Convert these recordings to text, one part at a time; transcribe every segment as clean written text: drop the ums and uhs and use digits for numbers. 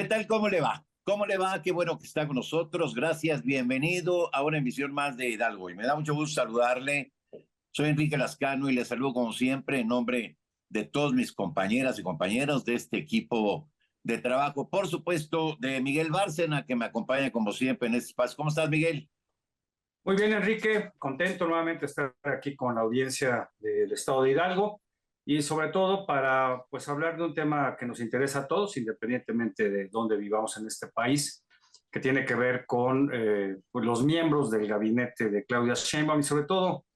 ¿Qué tal? ¿Cómo le va? ¿Cómo le va? Qué bueno que está con nosotros. Gracias. Bienvenido a una emisión más de Hidalgo. Y me da mucho gusto saludarle. Soy Enrique Lascano y le saludo como siempre en nombre de todos mis compañeras y compañeros de este equipo de trabajo. Por supuesto, de Miguel Bárcena, que me acompaña como siempre en este espacio. ¿Cómo estás, Miguel? Muy bien, Enrique, contento nuevamente de estar aquí con la audiencia del estado de Hidalgo y sobre todo para pues hablar de un tema que nos interesa a todos, independientemente de dónde vivamos en este país, que tiene que ver con pues, los miembros del gabinete de Claudia Sheinbaum y sobre todo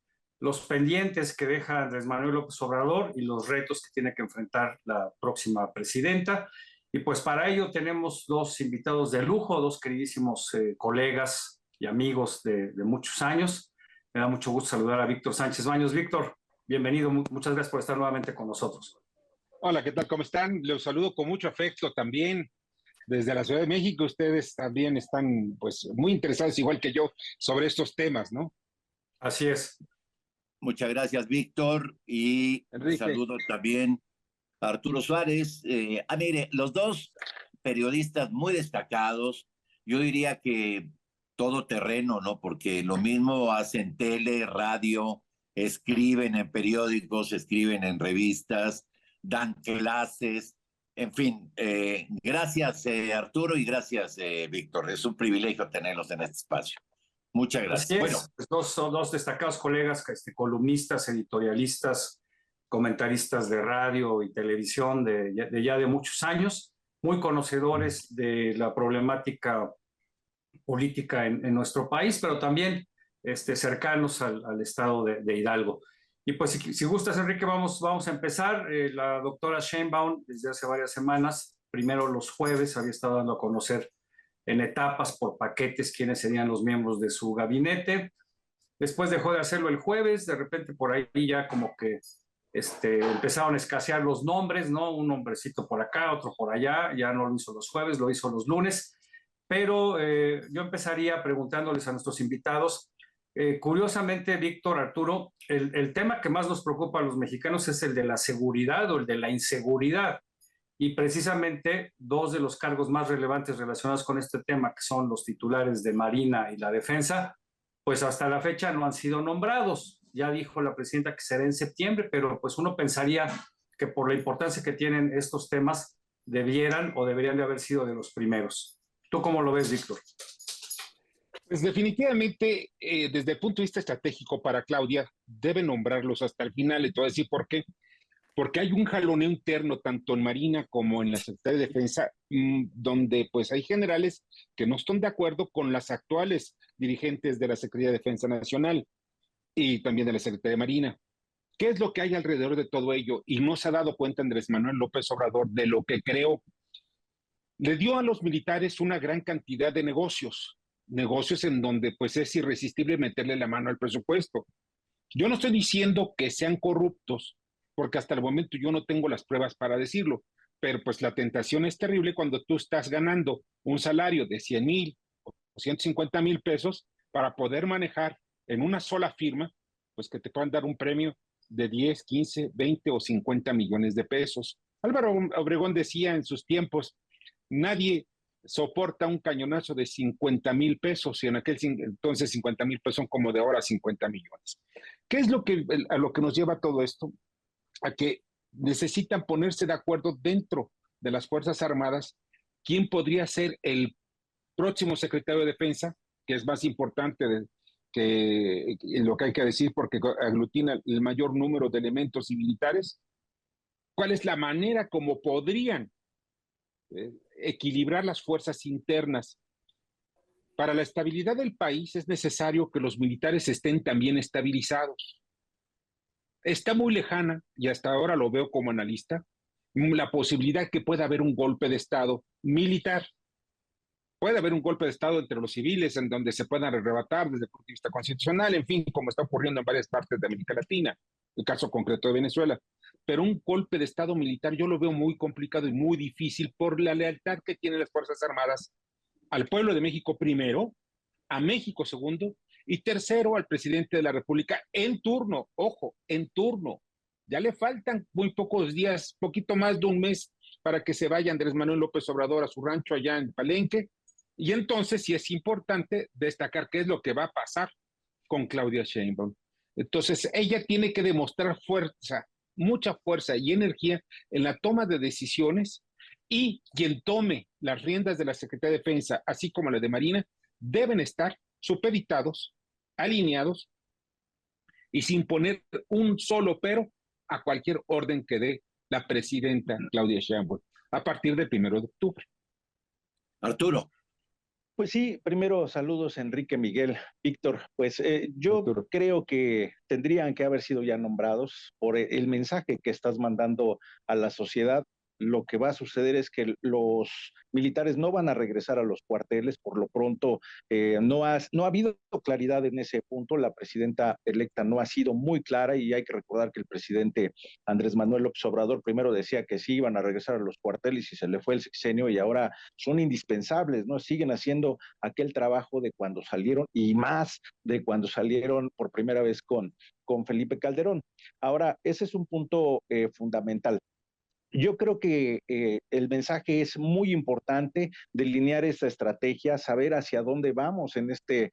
los pendientes que deja Andrés Manuel López Obrador y los retos que tiene que enfrentar la próxima presidenta. Y pues para ello tenemos dos invitados de lujo, dos queridísimos colegas y amigos de muchos años. Me da mucho gusto saludar a Víctor Sánchez Baños. Víctor, bienvenido, muchas gracias por estar nuevamente con nosotros. Hola, ¿qué tal? ¿Cómo están? Los saludo con mucho afecto también desde la Ciudad de México. Ustedes también están pues muy interesados, igual que yo, sobre estos temas, ¿no? Así es. Muchas gracias, Víctor. Y Enrique. saludo también a Arturo Suárez. Mire, los dos periodistas muy destacados. Yo diría que todo terreno, ¿no? Porque lo mismo hacen tele, radio, escriben en periódicos, escriben en revistas, dan clases, en fin. Gracias, Arturo, y gracias, Víctor. Es un privilegio tenerlos en este espacio. Muchas Así gracias. Bueno, es, son dos destacados colegas, columnistas, editorialistas, comentaristas de radio y televisión de ya de muchos años, muy conocedores de la problemática política en nuestro país, pero también cercanos al estado de Hidalgo. Y pues si gustas, Enrique, vamos a empezar. La doctora Sheinbaum, desde hace varias semanas, primero los jueves, había estado dando a conocer en etapas por paquetes quiénes serían los miembros de su gabinete. Después dejó de hacerlo el jueves, de repente por ahí ya como que empezaron a escasear los nombres, ¿no? Un nombrecito por acá, otro por allá, ya no lo hizo los jueves, lo hizo los lunes. Pero yo empezaría preguntándoles a nuestros invitados, curiosamente, Víctor, Arturo, el tema que más nos preocupa a los mexicanos es el de la seguridad o el de la inseguridad. Y precisamente dos de los cargos más relevantes relacionados con este tema, que son los titulares de Marina y la Defensa, pues hasta la fecha no han sido nombrados. Ya dijo la presidenta que será en septiembre, pero pues uno pensaría que por la importancia que tienen estos temas, debieran o deberían de haber sido de los primeros. ¿Tú cómo lo ves, Víctor? Pues definitivamente, desde el punto de vista estratégico para Claudia, debe nombrarlos hasta el final. Y te voy a decir por qué. Porque hay un jaloneo interno tanto en Marina como en la Secretaría de Defensa, donde pues hay generales que no están de acuerdo con las actuales dirigentes de la Secretaría de Defensa Nacional y también de la Secretaría de Marina. ¿Qué es lo que hay alrededor de todo ello? Y no se ha dado cuenta Andrés Manuel López Obrador de lo que creó. Le dio a los militares una gran cantidad de negocios, negocios en donde pues es irresistible meterle la mano al presupuesto. Yo no estoy diciendo que sean corruptos, porque hasta el momento yo no tengo las pruebas para decirlo, pero pues la tentación es terrible cuando tú estás ganando un salario de 100,000 o 150,000 pesos para poder manejar en una sola firma, pues que te puedan dar un premio de 10, 15, 20 o 50 millones de pesos. Álvaro Obregón decía en sus tiempos, nadie soporta un cañonazo de 50,000 pesos y en aquel entonces 50,000 pesos son como de ahora 50 millones. ¿Qué es a lo que nos lleva todo esto? A que necesitan ponerse de acuerdo dentro de las Fuerzas Armadas quién podría ser el próximo secretario de Defensa, que es más importante que lo que hay que decir porque aglutina el mayor número de elementos y militares. ¿Cuál es la manera como podrían equilibrar las fuerzas internas? Para la estabilidad del país es necesario que los militares estén también estabilizados. Está muy lejana, y hasta ahora lo veo como analista, la posibilidad que pueda haber un golpe de Estado militar. Puede haber un golpe de Estado entre los civiles en donde se puedan arrebatar desde el punto de vista constitucional, en fin, como está ocurriendo en varias partes de América Latina, el caso concreto de Venezuela. Pero un golpe de Estado militar yo lo veo muy complicado y muy difícil por la lealtad que tienen las Fuerzas Armadas al pueblo de México primero, a México segundo, y tercero al presidente de la República en turno, ojo, en turno. Ya le faltan muy pocos días, poquito más de un mes para que se vaya Andrés Manuel López Obrador a su rancho allá en Palenque. Y entonces sí es importante destacar qué es lo que va a pasar con Claudia Sheinbaum. Entonces ella tiene que demostrar fuerza, mucha fuerza y energía en la toma de decisiones, y quien tome las riendas de la Secretaría de Defensa, así como la de Marina, deben estar supeditados, alineados y sin poner un solo pero a cualquier orden que dé la presidenta Claudia Sheinbaum a partir del 1 de octubre. Arturo. Pues sí, primero saludos Enrique, Miguel, Víctor. Pues yo Arturo. creo que tendrían que haber sido ya nombrados por el mensaje que estás mandando a la sociedad. Lo que va a suceder es que los militares no van a regresar a los cuarteles. Por lo pronto, no ha habido claridad en ese punto. La presidenta electa no ha sido muy clara, y hay que recordar que el presidente Andrés Manuel López Obrador primero decía que sí iban a regresar a los cuarteles y se le fue el sexenio, y ahora son indispensables, ¿no? Siguen haciendo aquel trabajo de cuando salieron, y más de cuando salieron por primera vez con Felipe Calderón. Ahora, ese es un punto fundamental. Yo creo que el mensaje es muy importante, delinear esta estrategia, saber hacia dónde vamos en este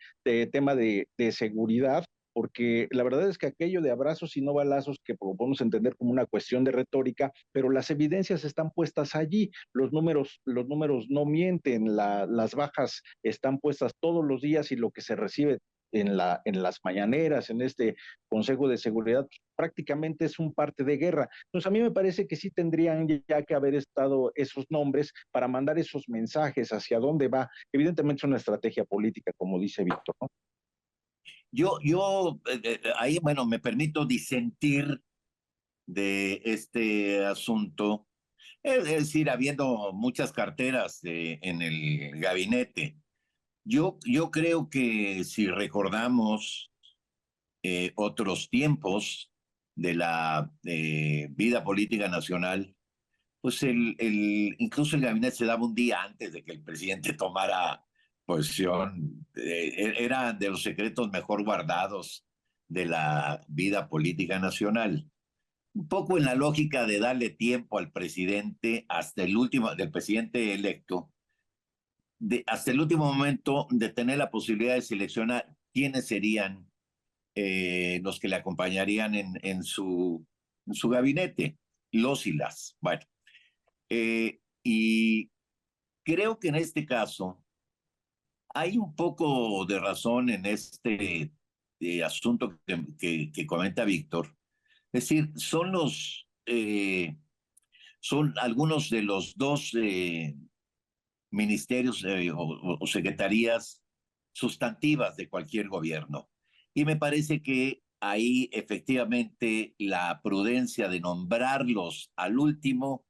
tema de seguridad, porque la verdad es que aquello de abrazos y no balazos, que podemos entender como una cuestión de retórica, pero las evidencias están puestas allí, los números no mienten, las bajas están puestas todos los días, y lo que se recibe en las mañaneras, en este Consejo de Seguridad, prácticamente es un parte de guerra. Entonces, a mí me parece que sí tendrían ya que haber estado esos nombres para mandar esos mensajes hacia dónde va. Evidentemente es una estrategia política, como dice Víctor, ¿no? Ahí, bueno, me permito disentir de este asunto. Es decir, habiendo muchas carteras en el gabinete, yo creo que si recordamos otros tiempos de la vida política nacional, pues incluso el gabinete se daba un día antes de que el presidente tomara posición. Era de los secretos mejor guardados de la vida política nacional. Un poco en la lógica de darle tiempo al presidente hasta el último, del presidente electo, hasta el último momento de tener la posibilidad de seleccionar quiénes serían los que le acompañarían en su gabinete, los y las. Bueno, y creo que en este caso hay un poco de razón en este asunto que comenta Víctor. Es decir, son algunos de los dos ministerios o secretarías sustantivas de cualquier gobierno. Y me parece que ahí efectivamente la prudencia de nombrarlos al último,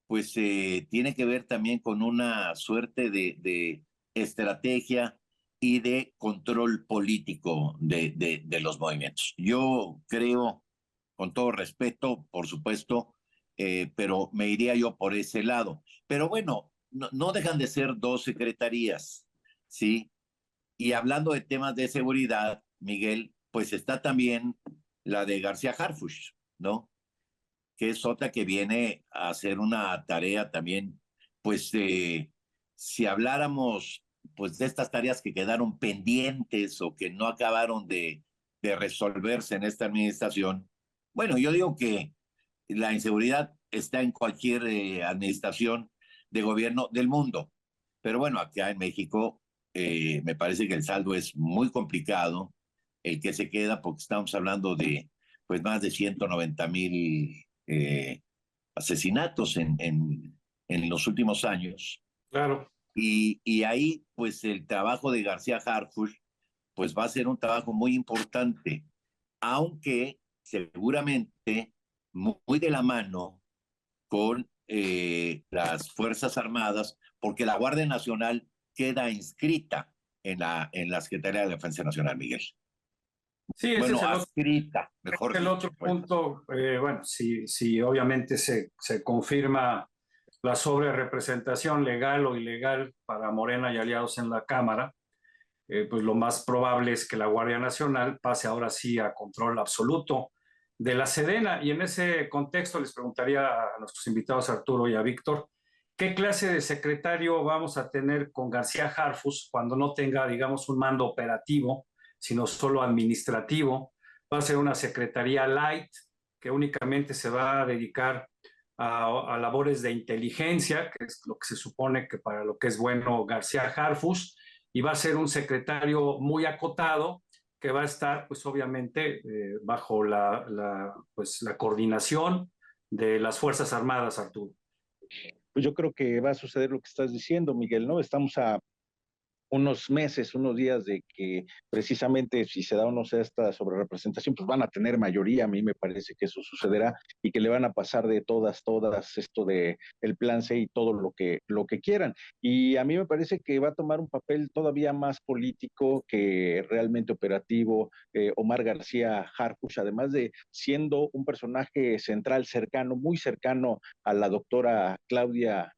pues tiene que ver también con una suerte de estrategia y de control político de los movimientos. Yo creo, con todo respeto, por supuesto, pero me iría yo por ese lado. Pero bueno, no dejan de ser dos secretarías, ¿sí? Y hablando de temas de seguridad, Miguel, pues está también la de García Harfuch, ¿no? Que es otra que viene a hacer una tarea también, pues si habláramos pues de estas tareas que quedaron pendientes o que no acabaron de resolverse en esta administración, bueno, yo digo que la inseguridad está en cualquier administración de gobierno del mundo, pero bueno, acá en México me parece que el saldo es muy complicado, el que se queda, porque estamos hablando de pues más de 190,000 asesinatos en los últimos años. Claro. Y ahí, pues el trabajo de García Harfuch, pues va a ser un trabajo muy importante, aunque seguramente muy de la mano con las Fuerzas Armadas, porque la Guardia Nacional queda inscrita en la Secretaría de la Defensa Nacional, Miguel. Sí, ese Bueno, es el adscrita, mejor el dicho. otro punto. Bueno, si obviamente se confirma la sobrerepresentación legal o ilegal para Morena y aliados en la Cámara, pues lo más probable es que la Guardia Nacional pase ahora sí a control absoluto de la Sedena. Y en ese contexto les preguntaría a nuestros invitados, Arturo y a Víctor, ¿qué clase de secretario vamos a tener con García Harfuch cuando no tenga, digamos, un mando operativo, sino solo administrativo? Va a ser una secretaría light que únicamente se va a dedicar a labores de inteligencia, que es lo que se supone que para lo que es bueno García Harfuch, y va a ser un secretario muy acotado que va a estar, pues obviamente, bajo pues, la coordinación de las Fuerzas Armadas, Arturo. Pues yo creo que va a suceder lo que estás diciendo, Miguel, ¿no? Estamos a unos meses, unos días de que precisamente si se da o no se da esta sobrerepresentación, pues van a tener mayoría, a mí me parece que eso sucederá y que le van a pasar de todas esto de el plan C y todo lo que quieran. Y a mí me parece que va a tomar un papel todavía más político que realmente operativo Omar García Harfuch, además de siendo un personaje central, cercano, muy cercano a la doctora Claudia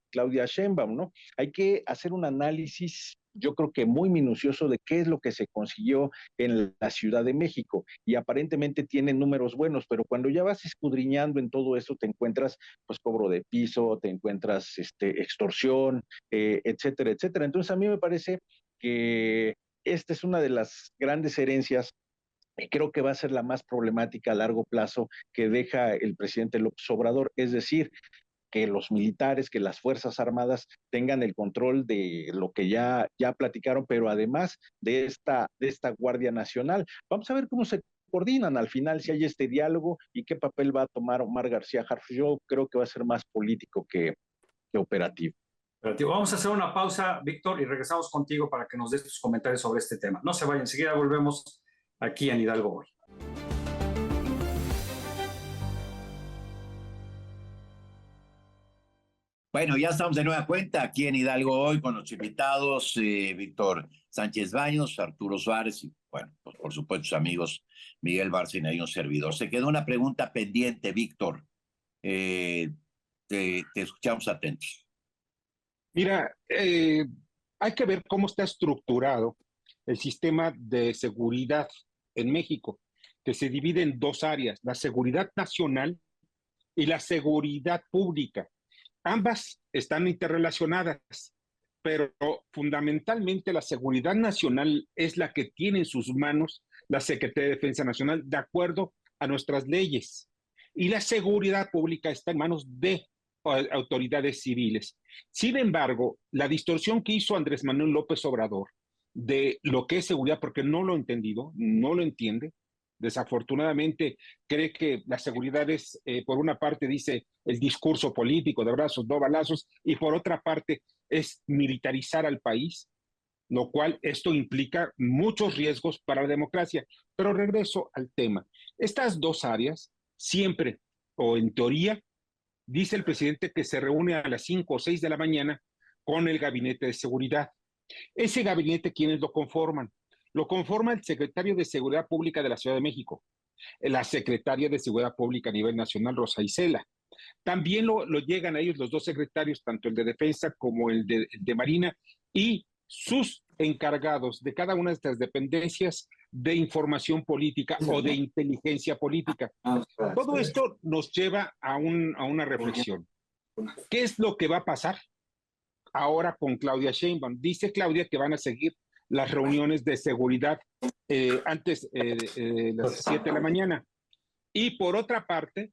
Sheinbaum, ¿no? Hay que hacer un análisis, yo creo que muy minucioso, de qué es lo que se consiguió en la Ciudad de México, y aparentemente tiene números buenos, pero cuando ya vas escudriñando en todo eso te encuentras pues cobro de piso, te encuentras extorsión, etcétera, etcétera. Entonces a mí me parece que esta es una de las grandes herencias y creo que va a ser la más problemática a largo plazo que deja el presidente López Obrador, es decir, que los militares, que las Fuerzas Armadas tengan el control de lo que ya platicaron, pero además de esta Guardia Nacional. Vamos a ver cómo se coordinan al final, si hay este diálogo y qué papel va a tomar Omar García Harfuch. Yo creo que va a ser más político que operativo. Vamos a hacer una pausa, Víctor, y regresamos contigo para que nos des tus comentarios sobre este tema. No se vayan, enseguida volvemos aquí en Hidalgo Hoy. Bueno, ya estamos de nueva cuenta aquí en Hidalgo Hoy con los invitados Víctor Sánchez Baños, Arturo Suárez y, bueno, pues por supuesto sus amigos Miguel Bárcena y un servidor. Se quedó una pregunta pendiente, Víctor. Te escuchamos atentos. Mira, hay que ver cómo está estructurado el sistema de seguridad en México, que se divide en dos áreas, la seguridad nacional y la seguridad pública. Ambas están interrelacionadas, pero fundamentalmente la seguridad nacional es la que tiene en sus manos la Secretaría de Defensa Nacional de acuerdo a nuestras leyes. Y la seguridad pública está en manos de autoridades civiles. Sin embargo, la distorsión que hizo Andrés Manuel López Obrador de lo que es seguridad, porque no lo ha entendido, no lo entiende, desafortunadamente cree que la seguridad es, por una parte dice el discurso político de abrazos, no balazos, y por otra parte es militarizar al país, lo cual esto implica muchos riesgos para la democracia. Pero regreso al tema. Estas dos áreas siempre, o en teoría, dice el presidente que se reúne a las 5 o 6 de la mañana con el gabinete de seguridad. Ese gabinete, ¿quiénes lo conforman? Lo conforma el secretario de Seguridad Pública de la Ciudad de México, la secretaria de Seguridad Pública a nivel nacional, Rosa Isela. También lo llegan a ellos los dos secretarios, tanto el de Defensa como el de Marina, y sus encargados de cada una de estas dependencias de información política o de inteligencia política. Todo esto nos lleva a una reflexión. ¿Qué es lo que va a pasar ahora con Claudia Sheinbaum? Dice Claudia que van a seguir las reuniones de seguridad antes de las 7 de la mañana. Y por otra parte,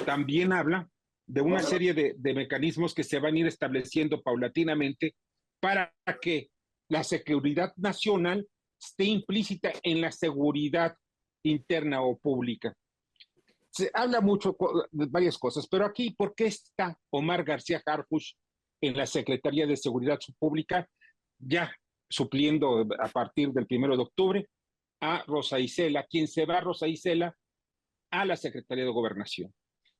también habla de una serie de mecanismos que se van a ir estableciendo paulatinamente para que la seguridad nacional esté implícita en la seguridad interna o pública. Se habla mucho de varias cosas, pero aquí, ¿por qué está Omar García Harfuch en la Secretaría de Seguridad Pública, ya supliendo a partir del 1 de octubre a Rosa Isela, quien se va Rosa Isela a la Secretaría de Gobernación?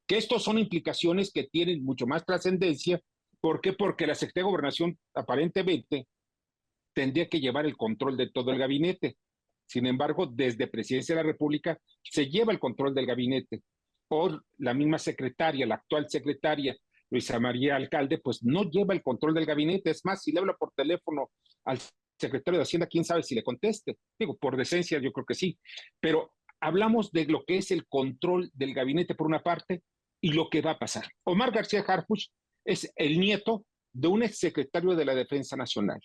Que estos son implicaciones que tienen mucho más trascendencia. ¿Por qué? Porque la Secretaría de Gobernación aparentemente tendría que llevar el control de todo el gabinete. Sin embargo, desde Presidencia de la República se lleva el control del gabinete por la misma secretaria, la actual secretaria, Luisa María Alcalde, pues no lleva el control del gabinete. Es más, si le habla por teléfono al secretario de Hacienda, quién sabe si le conteste. Digo, por decencia yo creo que sí. Pero hablamos de lo que es el control del gabinete por una parte y lo que va a pasar. Omar García Harfuch es el nieto de un exsecretario de la Defensa Nacional,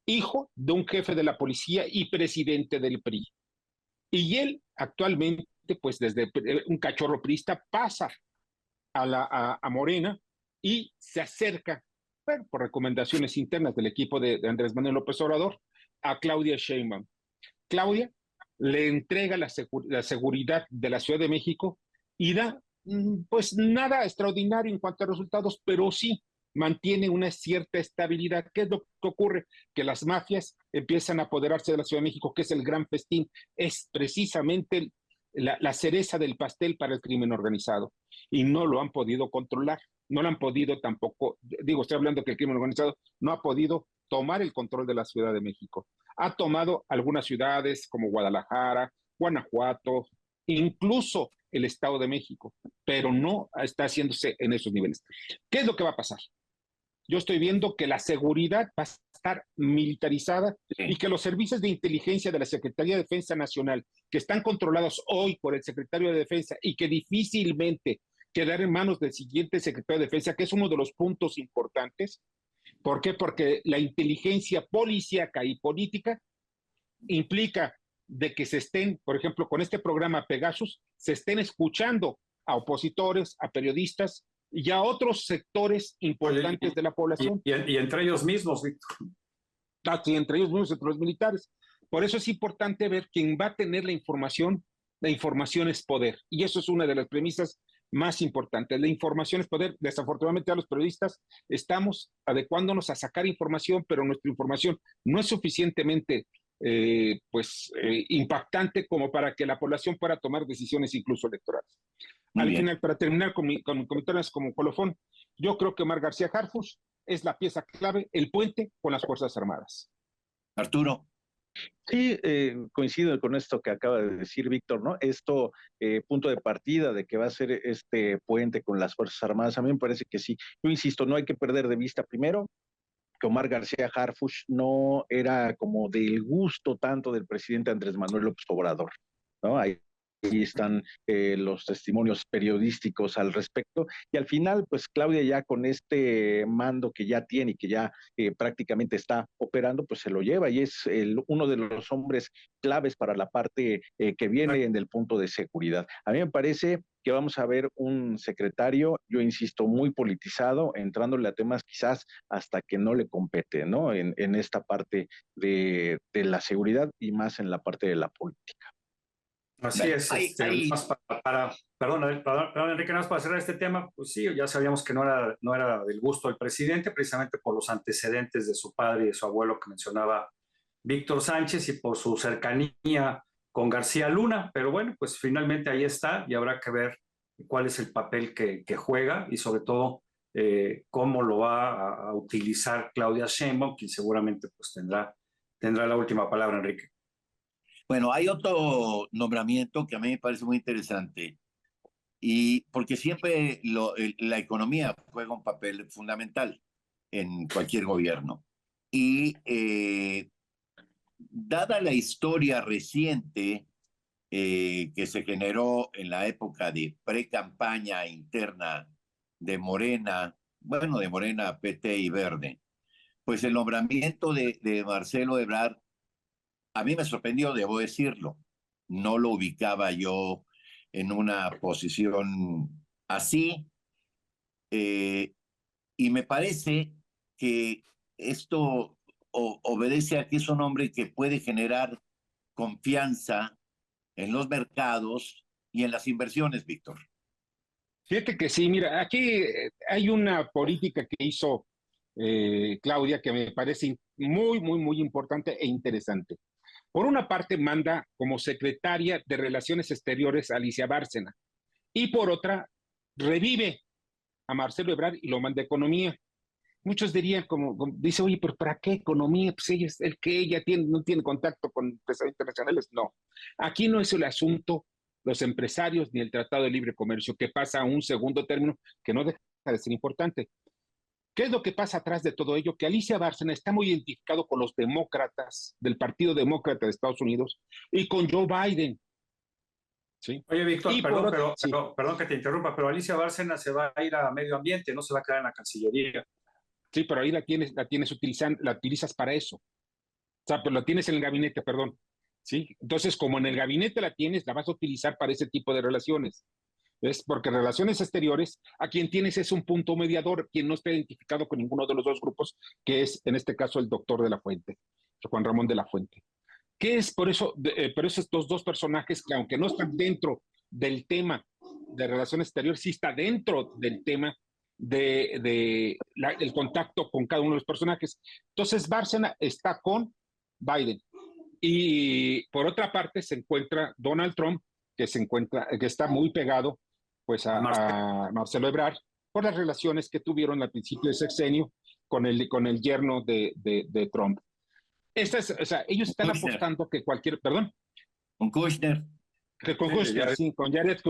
hijo de un jefe de la policía y presidente del PRI. Y él actualmente, pues desde un cachorro priista, pasa a Morena y se acerca, bueno, por recomendaciones internas del equipo de Andrés Manuel López Obrador, a Claudia Sheinbaum. Claudia le entrega la seguridad de la Ciudad de México y da, pues nada extraordinario en cuanto a resultados, pero sí mantiene una cierta estabilidad. ¿Qué es lo que ocurre? Que las mafias empiezan a apoderarse de la Ciudad de México, que es el gran festín, es precisamente la cereza del pastel para el crimen organizado, y no lo han podido controlar, no lo han podido tampoco, digo, estoy hablando que el crimen organizado no ha podido tomar el control de la Ciudad de México. Ha tomado algunas ciudades como Guadalajara, Guanajuato, incluso el Estado de México, pero no está haciéndose en esos niveles. ¿Qué es lo que va a pasar? Yo estoy viendo que la seguridad va a estar militarizada y que los servicios de inteligencia de la Secretaría de Defensa Nacional, que están controlados hoy por el secretario de Defensa y que difícilmente quedarán en manos del siguiente secretario de Defensa, que es uno de los puntos importantes. ¿Por qué? Porque la inteligencia policíaca y política implica de que se estén, por ejemplo, con este programa Pegasus, se estén escuchando a opositores, a periodistas y a otros sectores importantes de la población. Y entre ellos mismos, Víctor. Y entre ellos mismos, entre los militares. Por eso es importante ver quién va a tener la información es poder. Y eso es una de las premisas más importantes. La información es poder. Desafortunadamente a los periodistas estamos adecuándonos a sacar información, pero nuestra información no es suficientemente impactante como para que la población pueda tomar decisiones incluso electorales. Al final, para terminar con comentarios como colofón, yo creo que Omar García Harfuch es la pieza clave, el puente con las Fuerzas Armadas. Arturo. Sí, coincido con esto que acaba de decir Víctor, ¿no? Esto, punto de partida de que va a ser este puente con las Fuerzas Armadas, a mí me parece que sí. Yo insisto, no hay que perder de vista primero que Omar García Harfuch no era como del gusto tanto del presidente Andrés Manuel López Obrador, ¿no? Ahí están los testimonios periodísticos al respecto, y al final, pues Claudia ya con este mando que ya tiene y que ya prácticamente está operando, pues se lo lleva y es uno de los hombres claves para la parte que viene en el punto de seguridad. A mí me parece que vamos a ver un secretario, yo insisto, muy politizado, entrándole a temas quizás hasta que no le compete, ¿no? En esta parte de la seguridad y más en la parte de la política. Así es. Perdón, Enrique, nada más para cerrar este tema, pues sí, ya sabíamos que no era del gusto del presidente, precisamente por los antecedentes de su padre y de su abuelo que mencionaba Víctor Sánchez y por su cercanía con García Luna, pero bueno, pues finalmente ahí está y habrá que ver cuál es el papel que juega y sobre todo cómo lo va a utilizar Claudia Sheinbaum, quien seguramente pues tendrá la última palabra, Enrique. Bueno, hay otro nombramiento que a mí me parece muy interesante, y porque siempre la economía juega un papel fundamental en cualquier gobierno. Y dada la historia reciente que se generó en la época de pre-campaña interna de Morena, bueno, de Morena, PT y Verde, pues el nombramiento de Marcelo Ebrard a mí me sorprendió, debo decirlo. No lo ubicaba yo en una posición así, y me parece que esto obedece a que es un hombre que puede generar confianza en los mercados y en las inversiones, Víctor. Fíjate que sí, mira, aquí hay una política que hizo Claudia que me parece muy, muy, muy importante e interesante. Por una parte, manda como secretaria de Relaciones Exteriores a Alicia Bárcena, y por otra, revive a Marcelo Ebrard y lo manda a Economía. Muchos dirían, dice, oye, pero ¿para qué Economía? Pues ella es el que ella no tiene contacto con empresarios internacionales. No, aquí no es el asunto los empresarios ni el Tratado de Libre Comercio, que pasa a un segundo término que no deja de ser importante. ¿Qué es lo que pasa atrás de todo ello? Que Alicia Bárcena está muy identificado con los demócratas del Partido Demócrata de Estados Unidos y con Joe Biden. ¿sí? Oye, Víctor, Y perdón, sí, perdón que te interrumpa, pero Alicia Bárcena se va a ir a medio ambiente, no se va a quedar en la Cancillería. sí, pero ahí la utilizas para eso. O sea, pero la tienes en el gabinete, perdón. ¿Sí? Entonces, como en el gabinete la tienes, la vas a utilizar para ese tipo de relaciones. ¿Ves? Porque relaciones exteriores, a quien tienes es un punto mediador, quien no está identificado con ninguno de los dos grupos, que es en este caso el doctor de la Fuente, Juan Ramón de la Fuente. ¿Qué es por eso estos dos personajes que aunque no están dentro del tema de relaciones exteriores, sí está dentro del tema el contacto con cada uno de los personajes? Entonces, Bárcena está con Biden. Y por otra parte se encuentra Donald Trump, que está muy pegado pues a Marcelo Ebrard por las relaciones que tuvieron al principio de sexenio con el yerno de Trump. O sea, ellos están Kushner, apostando que cualquier, perdón, con Kushner. que con Kushner, sí, con Jared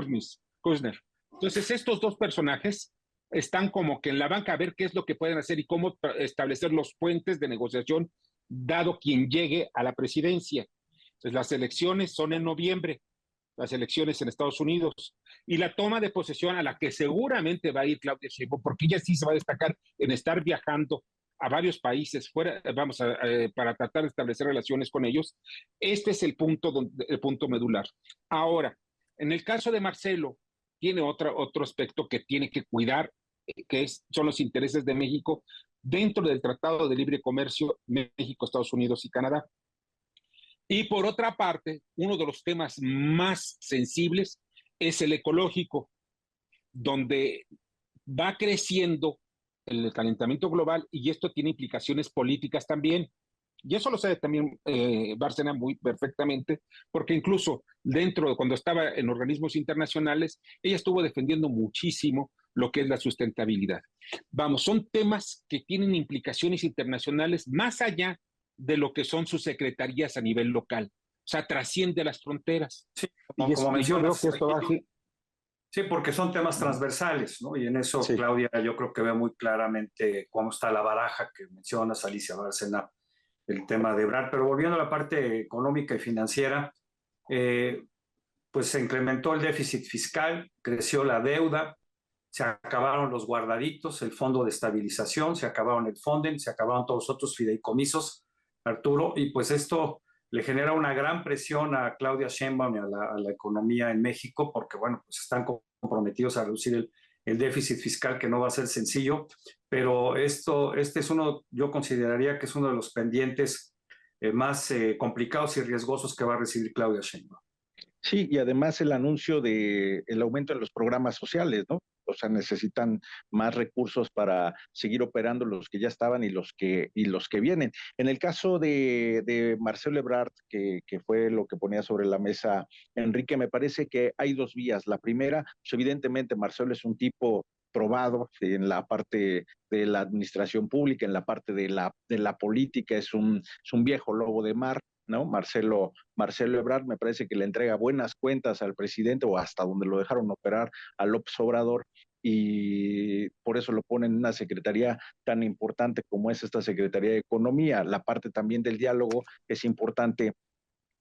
Kushner. Entonces, estos dos personajes están como que en la banca a ver qué es lo que pueden hacer y cómo establecer los puentes de negociación, dado quien llegue a la presidencia. Entonces, las elecciones son en noviembre, las elecciones en Estados Unidos, y la toma de posesión a la que seguramente va a ir Claudia Sheinbaum, porque ella sí se va a destacar en estar viajando a varios países fuera, para tratar de establecer relaciones con ellos. Este es el punto medular. Ahora, en el caso de Marcelo, tiene otro aspecto que tiene que cuidar, son los intereses de México dentro del Tratado de Libre Comercio México, Estados Unidos y Canadá. Y por otra parte, uno de los temas más sensibles es el ecológico, donde va creciendo el calentamiento global y esto tiene implicaciones políticas también. Y eso lo sabe también Bárcena muy perfectamente, porque incluso cuando estaba en organismos internacionales, ella estuvo defendiendo muchísimo lo que es la sustentabilidad. Vamos, son temas que tienen implicaciones internacionales más allá de lo que son sus secretarías a nivel local. O sea, trasciende las fronteras. Sí, Y como yo creo mencionas, que esto va así. sí, porque son temas transversales, ¿no? Y en eso, Sí. Claudia, yo creo que ve muy claramente cómo está la baraja que mencionas, Alicia Bárcena, el tema de Ebrard. Pero volviendo a la parte económica y financiera, pues se incrementó el déficit fiscal, creció la deuda, se acabaron los guardaditos, el fondo de estabilización, se acabaron el Fonden, se acabaron todos los otros fideicomisos, Arturo, y pues esto le genera una gran presión a Claudia Sheinbaum y a la economía en México, porque bueno, pues están comprometidos a reducir el déficit fiscal, que no va a ser sencillo, pero este es yo consideraría que es uno de los pendientes más complicados y riesgosos que va a recibir Claudia Sheinbaum. Sí, y además el anuncio de el aumento en los programas sociales, ¿no? O sea, necesitan más recursos para seguir operando los que ya estaban y los que vienen. En el caso de Marcelo Ebrard, que fue lo que ponía sobre la mesa Enrique, me parece que hay dos vías. La primera, pues evidentemente Marcelo es un tipo probado en la parte de la administración pública, en la parte de la política, es un viejo lobo de mar, ¿no? Marcelo Ebrard me parece que le entrega buenas cuentas al presidente o hasta donde lo dejaron operar a López Obrador y por eso lo ponen en una secretaría tan importante como es esta Secretaría de Economía. La parte también del diálogo es importante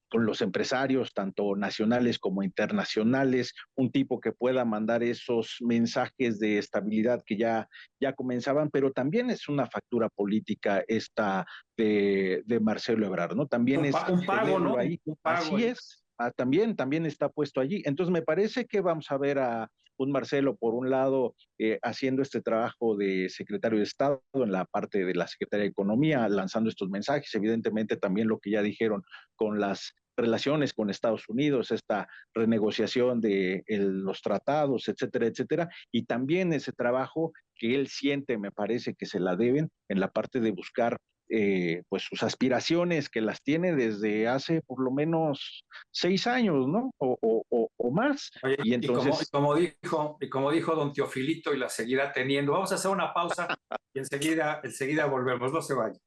con los empresarios, tanto nacionales como internacionales, un tipo que pueda mandar esos mensajes de estabilidad que ya comenzaban, pero también es una factura política esta de Marcelo Ebrard, ¿no? También es Un pago, ¿no? ahí. Un pago Así ahí. es, también está puesto allí. Entonces me parece que vamos a ver a un Marcelo, por un lado, haciendo este trabajo de secretario de Estado en la parte de la Secretaría de Economía, lanzando estos mensajes, evidentemente también lo que ya dijeron con las relaciones con Estados Unidos, esta renegociación de los tratados, etcétera, etcétera, y también ese trabajo que él siente, me parece que se la deben en la parte de buscar pues sus aspiraciones, que las tiene desde hace por lo menos 6 años, ¿no? O más. Oye, Y entonces, y como dijo don Teofilito, y la seguirá teniendo. Vamos a hacer una pausa y enseguida volvemos. No se vayan.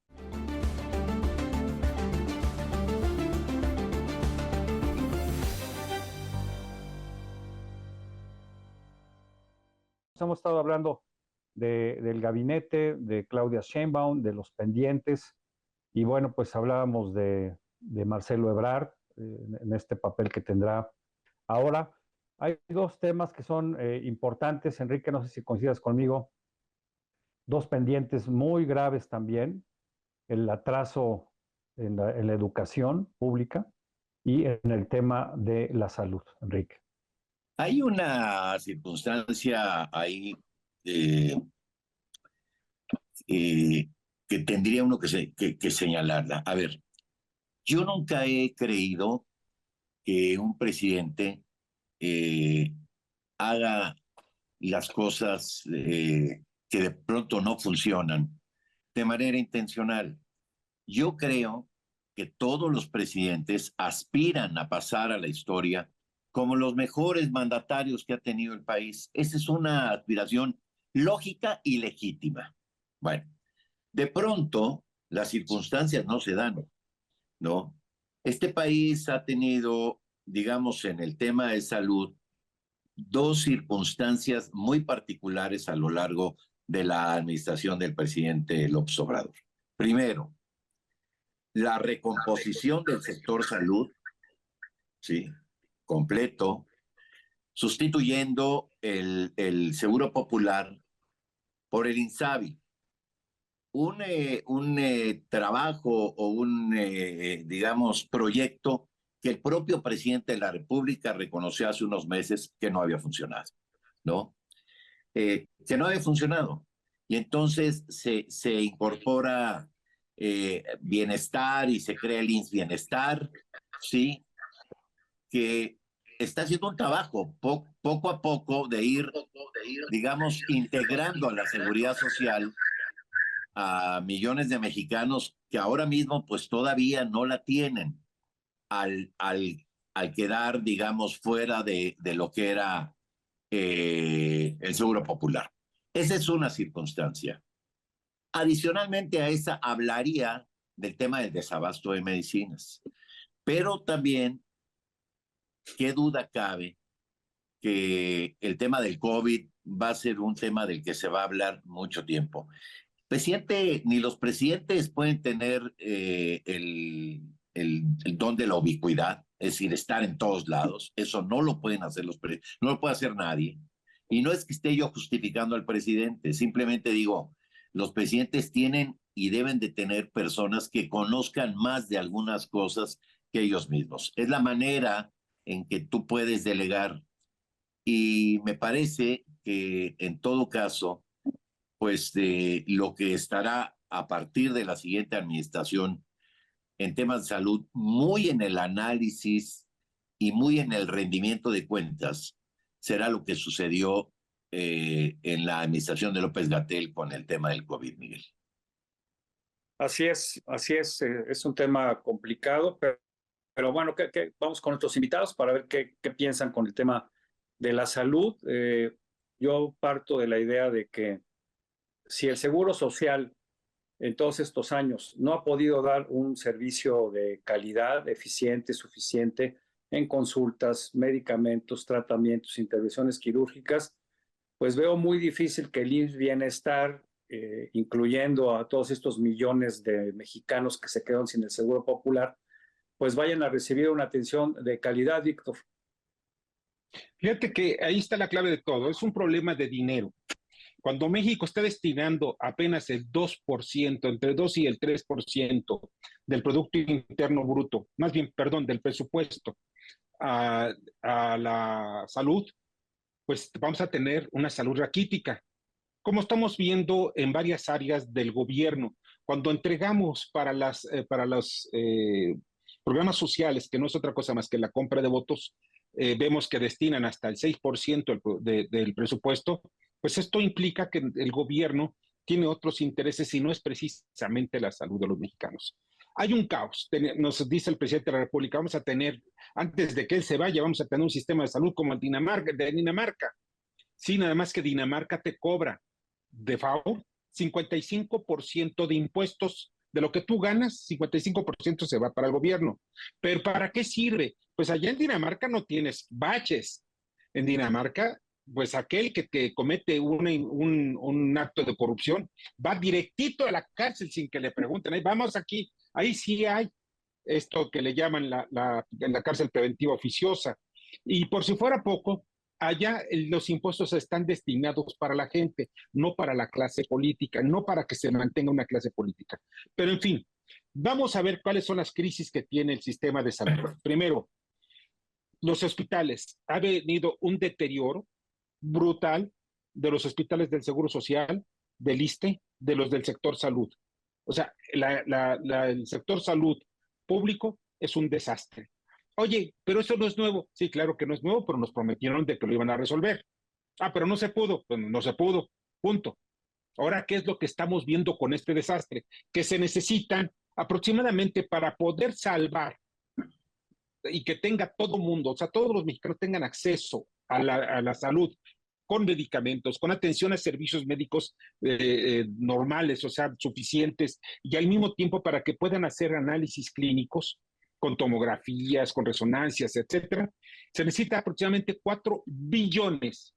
Hemos estado hablando del gabinete, de Claudia Sheinbaum, de los pendientes, y bueno, pues hablábamos de Marcelo Ebrard en este papel que tendrá Ahora, hay dos temas que son importantes, Enrique, no sé si coincidas conmigo, dos pendientes muy graves también, el atraso en la educación pública y en el tema de la salud, Enrique. Hay una circunstancia ahí eh, eh, que tendría uno que señalarla. A ver, yo nunca he creído que un presidente eh, haga las cosas que de pronto no funcionan de manera intencional. Yo creo que todos los presidentes aspiran a pasar a la historia como los mejores mandatarios que ha tenido el país. Esa es una aspiración lógica y legítima. Bueno, de pronto las circunstancias no se dan, ¿no? Este país ha tenido, digamos, en el tema de salud, dos circunstancias muy particulares a lo largo de la administración del presidente López Obrador. Primero, la recomposición del sector salud, sí, completo, sustituyendo el Seguro Popular por el INSABI. Un trabajo o digamos, proyecto que el propio presidente de la República reconoció hace unos meses que no había funcionado, ¿no? Que no había funcionado. Y entonces se incorpora bienestar y se crea el INS Bienestar, ¿sí? Que está haciendo un trabajo poco a poco de ir, digamos, integrando a la seguridad social a millones de mexicanos que ahora mismo pues todavía no la tienen al quedar, digamos, fuera de lo que era el Seguro Popular. Esa es una circunstancia. Adicionalmente a esa, hablaría del tema del desabasto de medicinas. Pero también, qué duda cabe que el tema del COVID va a ser un tema del que se va a hablar mucho tiempo. Presidente, ni los presidentes pueden tener el don de la ubicuidad, es decir, estar en todos lados. Eso no lo pueden hacer no lo puede hacer nadie. Y no es que esté yo justificando al presidente, simplemente digo, los presidentes tienen y deben de tener personas que conozcan más de algunas cosas que ellos mismos. Es la manera en que tú puedes delegar. Y me parece que en todo caso, pues lo que estará a partir de la siguiente administración en temas de salud, muy en el análisis y muy en el rendimiento de cuentas, será lo que sucedió en la administración de López-Gatell con el tema del COVID, Miguel. Así es un tema complicado, pero bueno, vamos con nuestros invitados para ver qué piensan con el tema de la salud. Yo parto de la idea de que si el Seguro Social en todos estos años no ha podido dar un servicio de calidad, eficiente, suficiente en consultas, medicamentos, tratamientos, intervenciones quirúrgicas, pues veo muy difícil que el IMSS Bienestar, incluyendo a todos estos millones de mexicanos que se quedan sin el Seguro Popular, pues vayan a recibir una atención de calidad, Víctor. Fíjate que ahí está la clave de todo, es un problema de dinero. Cuando México está destinando apenas el 2%, entre 2 y el 3% del Producto Interno Bruto, más bien, perdón, del presupuesto a la salud, pues vamos a tener una salud raquítica, como estamos viendo en varias áreas del gobierno. Cuando entregamos para los programas sociales, que no es otra cosa más que la compra de votos, vemos que destinan hasta el 6% del presupuesto, pues esto implica que el gobierno tiene otros intereses y no es precisamente la salud de los mexicanos. Hay un caos, nos dice el presidente de la República, vamos a tener, antes de que él se vaya, vamos a tener un sistema de salud como el de Dinamarca. Sí, nada más que Dinamarca te cobra de favor 55% de impuestos de lo que tú ganas, 55% se va para el gobierno. ¿Pero para qué sirve? Pues allá en Dinamarca no tienes baches. En Dinamarca, pues aquel que comete un acto de corrupción va directito a la cárcel sin que le pregunten. Ahí vamos ahí sí hay esto que le llaman la cárcel preventiva oficiosa. Y por si fuera poco, allá los impuestos están destinados para la gente, no para la clase política, no para que se mantenga una clase política. Pero en fin, vamos a ver cuáles son las crisis que tiene el sistema de salud. Primero, los hospitales. Ha venido un deterioro brutal de los hospitales del Seguro Social, del ISSSTE, de los del sector salud. O sea, el sector salud público es un desastre. Oye, pero eso no es nuevo. Sí, claro que no es nuevo, pero nos prometieron de que lo iban a resolver. Ah, pero no se pudo. Pues no se pudo. Punto. Ahora, ¿qué es lo que estamos viendo con este desastre? Que se necesitan aproximadamente para poder salvar y que tenga todo mundo, o sea, todos los mexicanos tengan acceso a la salud con medicamentos, con atención a servicios médicos normales, o sea, suficientes, y al mismo tiempo para que puedan hacer análisis clínicos con tomografías, con resonancias, etcétera, se necesita aproximadamente 4 billones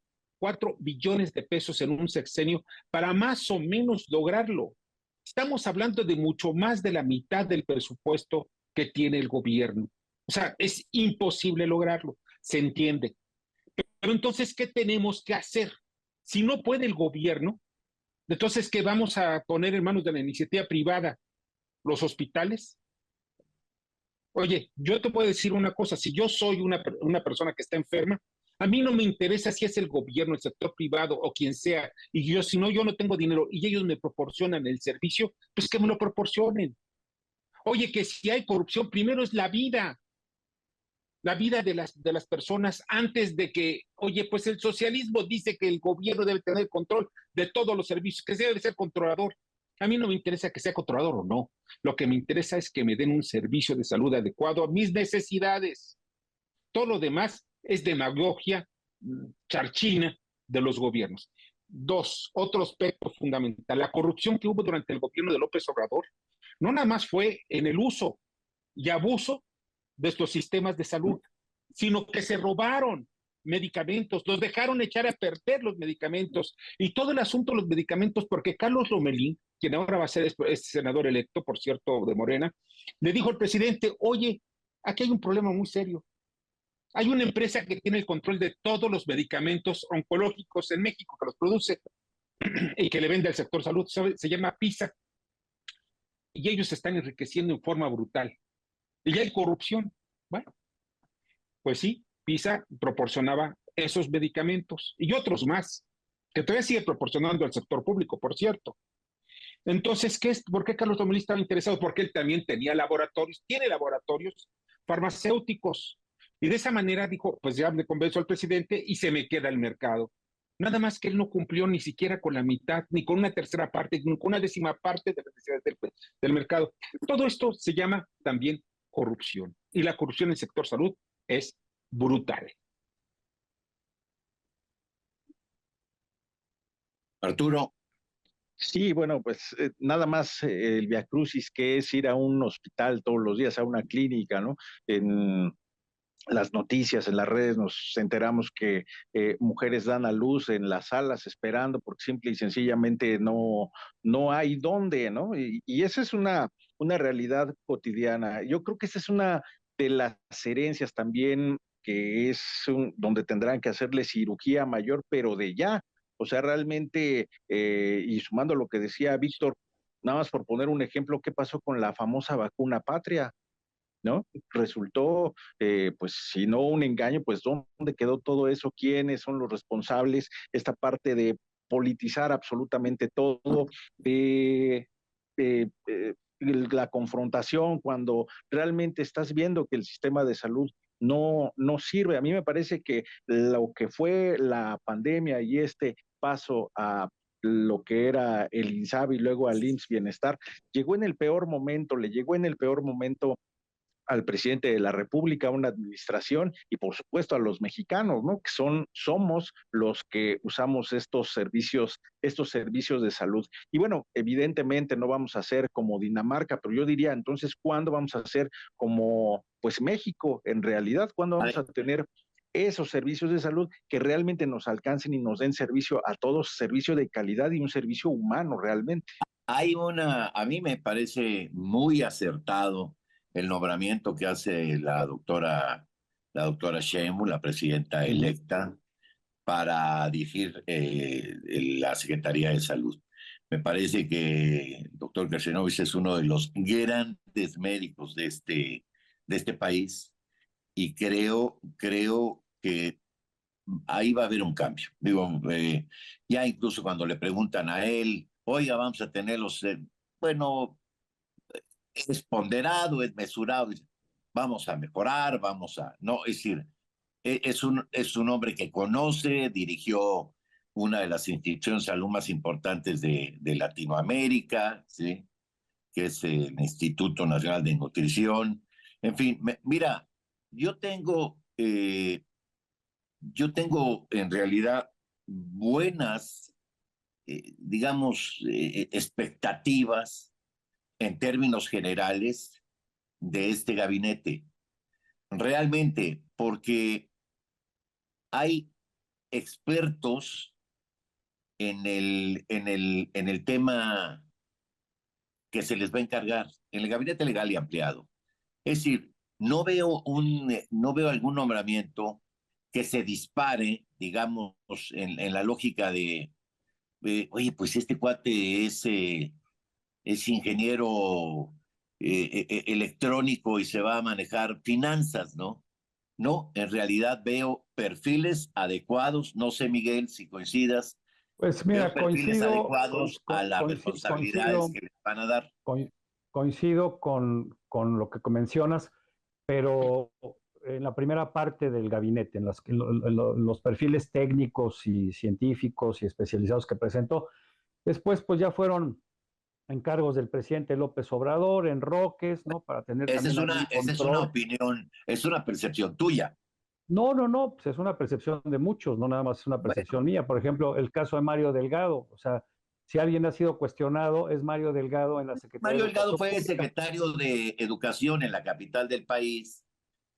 de pesos en un sexenio para más o menos lograrlo. Estamos hablando de mucho más de la mitad del presupuesto que tiene el gobierno. O sea, es imposible lograrlo, se entiende. Pero entonces, ¿qué tenemos que hacer? Si no puede el gobierno, entonces, ¿qué vamos a poner en manos de la iniciativa privada? ¿Los hospitales? Oye, yo te puedo decir una cosa, si yo soy una persona que está enferma, a mí no me interesa si es el gobierno, el sector privado o quien sea, y yo, si no, yo no tengo dinero y ellos me proporcionan el servicio, pues que me lo proporcionen. Oye, que si hay corrupción, primero es la vida de las personas antes de que, oye, pues el socialismo dice que el gobierno debe tener control de todos los servicios, que debe ser controlador. A mí no me interesa que sea controlador o no. Lo que me interesa es que me den un servicio de salud adecuado a mis necesidades. Todo lo demás es demagogia charchina de los gobiernos. Dos, otro aspecto fundamental, la corrupción que hubo durante el gobierno de López Obrador, no nada más fue en el uso y abuso de estos sistemas de salud, sino que se robaron medicamentos, los dejaron echar a perder los medicamentos y todo el asunto de los medicamentos, porque Carlos Lomelín, quien ahora va a ser senador electo, por cierto, de Morena, le dijo al presidente, oye, aquí hay un problema muy serio. Hay una empresa que tiene el control de todos los medicamentos oncológicos en México, que los produce y que le vende al sector salud, se llama PISA, y ellos se están enriqueciendo en forma brutal. Y ya hay corrupción. Bueno, pues sí, PISA proporcionaba esos medicamentos y otros más, que todavía sigue proporcionando al sector público, por cierto. Entonces, ¿por qué Carlos Lomelí estaba interesado? Porque él también tenía laboratorios, tiene laboratorios farmacéuticos. Y de esa manera dijo, pues ya me convenzo al presidente y se me queda el mercado. Nada más que él no cumplió ni siquiera con la mitad, ni con una tercera parte, ni con una décima parte de las necesidades del mercado. Todo esto se llama también corrupción. Y la corrupción en el sector salud es brutal. Arturo. Sí, bueno, pues nada más el viacrucis que es ir a un hospital todos los días, a una clínica, ¿no? En las noticias, en las redes nos enteramos que mujeres dan a luz en las salas esperando porque simple y sencillamente no hay dónde, ¿no? Y esa es una realidad cotidiana. Yo creo que esa es una de las herencias también que es donde tendrán que hacerle cirugía mayor, pero de ya. O sea, realmente, y sumando lo que decía Víctor, nada más por poner un ejemplo, ¿qué pasó con la famosa vacuna patria? ¿No? Resultó, pues si no un engaño, pues ¿dónde quedó todo eso? ¿Quiénes son los responsables? Esta parte de politizar absolutamente todo, la confrontación cuando realmente estás viendo que el sistema de salud no sirve. A mí me parece que lo que fue la pandemia y este paso a lo que era el INSABI y luego al IMSS Bienestar, llegó en el peor momento, le llegó en el peor momento al presidente de la República, a una administración y por supuesto a los mexicanos, ¿no? Que somos los que usamos estos servicios de salud. Y bueno, evidentemente no vamos a ser como Dinamarca, pero yo diría entonces, ¿cuándo vamos a ser como pues México en realidad? ¿Cuándo vamos a tener esos servicios de salud que realmente nos alcancen y nos den servicio a todos, servicio de calidad y un servicio humano realmente? A mí me parece muy acertado el nombramiento que hace la doctora la doctora Sheinbaum, la presidenta electa, para dirigir la Secretaría de Salud. Me parece que el doctor Garzenovic es uno de los grandes médicos de este país y creo que ahí va a haber un cambio. Digo, ya incluso cuando le preguntan a él, oiga, vamos a tenerlos, bueno, es ponderado, es mesurado, vamos a mejorar, no, es decir, es un hombre que conoce, dirigió una de las instituciones de salud más importantes de Latinoamérica, ¿sí? Que es el Instituto Nacional de Nutrición. En fin, mira, yo tengo, en realidad buenas, digamos, expectativas en términos generales de este gabinete. Realmente, porque hay expertos en el tema que se les va a encargar en el gabinete legal y ampliado. Es decir, no veo algún nombramiento que se dispare, digamos, en la lógica oye, pues este cuate es ingeniero electrónico y se va a manejar finanzas, ¿no? No, en realidad veo perfiles adecuados, no sé, Miguel, si coincidas, Pues veo mira, perfiles adecuados a las responsabilidades coincido, que les van a dar. coincido con lo que mencionas, pero en la primera parte del gabinete, en los perfiles técnicos y científicos y especializados que presentó, después pues ya fueron encargos del presidente López Obrador, enroques, ¿no? Para tener Esa también es algún una, esa es una control. opinión, es una percepción tuya. No, no, no, pues es una percepción de muchos, no nada más es una Bueno, percepción mía. Por ejemplo, el caso de Mario Delgado, o sea, si alguien ha sido cuestionado, es Mario Delgado en la Secretaría Mario de Delgado Educación fue Pública. secretario de Educación en la capital del país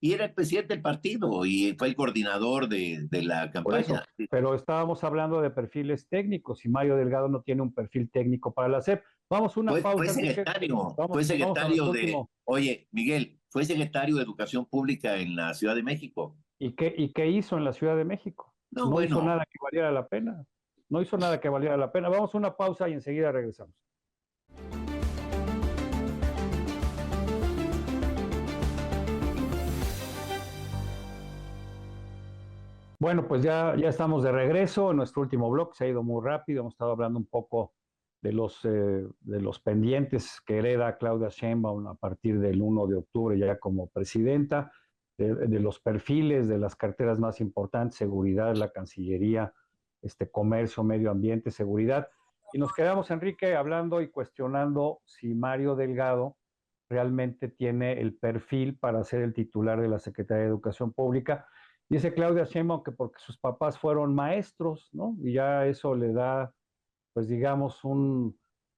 y era el presidente del partido y fue el coordinador de la Por campaña. eso, pero estábamos hablando de perfiles técnicos y Mario Delgado no tiene un perfil técnico para la SEP. Vamos a una Fue pausa, Enrique. secretario, fue Vamos a secretario nuestro último. oye, Miguel, fue secretario de Educación Pública en la Ciudad de México. ¿Y qué hizo en la Ciudad de México? No, No hizo bueno, nada que valiera la pena. No hizo nada que valiera la pena. Vamos a una pausa y enseguida regresamos. Bueno, pues ya estamos de regreso en nuestro último blog. Se ha ido muy rápido. Hemos estado hablando un poco de los pendientes que hereda Claudia Sheinbaum a partir del 1 de octubre ya como presidenta, de los perfiles de las carteras más importantes, seguridad, la Cancillería, comercio, medio ambiente, seguridad. Y nos quedamos, Enrique, hablando y cuestionando si Mario Delgado realmente tiene el perfil para ser el titular de la Secretaría de Educación Pública. Dice Claudia Sheinbaum que porque sus papás fueron maestros, ¿no? Y ya eso le da, pues digamos,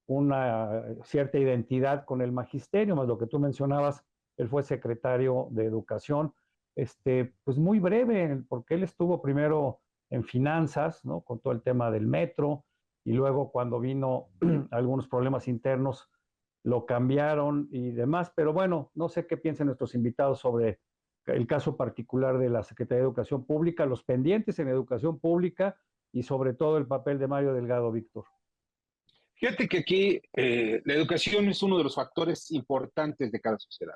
una cierta identidad con el magisterio, más lo que tú mencionabas, él fue secretario de Educación, pues muy breve, porque él estuvo primero en finanzas, ¿no? Con todo el tema del metro, y luego cuando vino algunos problemas internos, lo cambiaron y demás, pero bueno, no sé qué piensan nuestros invitados sobre el caso particular de la Secretaría de Educación Pública, los pendientes en educación pública y sobre todo el papel de Mario Delgado, Víctor. Fíjate que aquí la educación es uno de los factores importantes de cada sociedad.